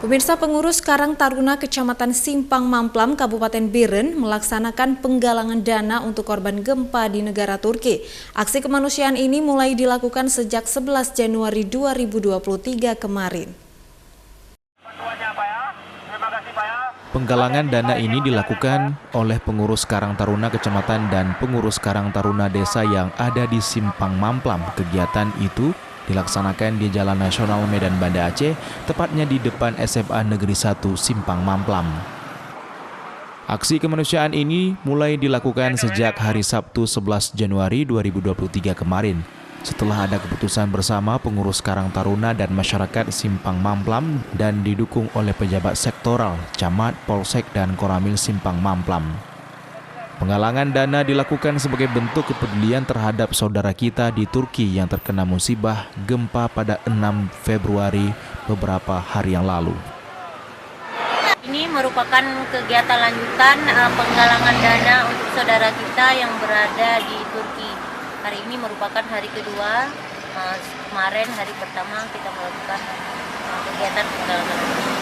Pemirsa, pengurus Karang Taruna Kecamatan Simpang Mamplam, Kabupaten Biren melaksanakan penggalangan dana untuk korban gempa di negara Turki. Aksi kemanusiaan ini mulai dilakukan sejak 11 Januari 2023 kemarin. Penggalangan dana ini dilakukan oleh pengurus Karang Taruna Kecamatan dan pengurus Karang Taruna Desa yang ada di Simpang Mamplam. Kegiatan itu dilaksanakan di Jalan Nasional Medan Banda Aceh, tepatnya di depan SMA Negeri 1 Simpang Mamplam. Aksi kemanusiaan ini mulai dilakukan sejak hari Sabtu 11 Januari 2023 kemarin. Setelah ada keputusan bersama pengurus Karang Taruna dan masyarakat Simpang Mamplam dan didukung oleh pejabat sektoral, camat, polsek, dan koramil Simpang Mamplam. Penggalangan dana dilakukan sebagai bentuk kepedulian terhadap saudara kita di Turki yang terkena musibah gempa pada 6 Februari beberapa hari yang lalu. Ini merupakan kegiatan lanjutan penggalangan dana untuk saudara kita yang berada di Turki. Hari ini merupakan hari kedua, kemarin hari pertama kita melakukan kegiatan penggalangan dana.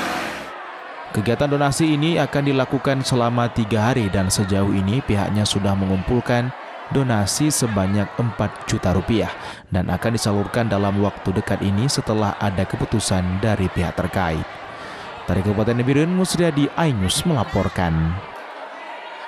Kegiatan donasi ini akan dilakukan selama 3 hari dan sejauh ini pihaknya sudah mengumpulkan donasi sebanyak 4 juta rupiah dan akan disalurkan dalam waktu dekat ini setelah ada keputusan dari pihak terkait. Dari Kabupaten Biren, Musriadi, iNews melaporkan.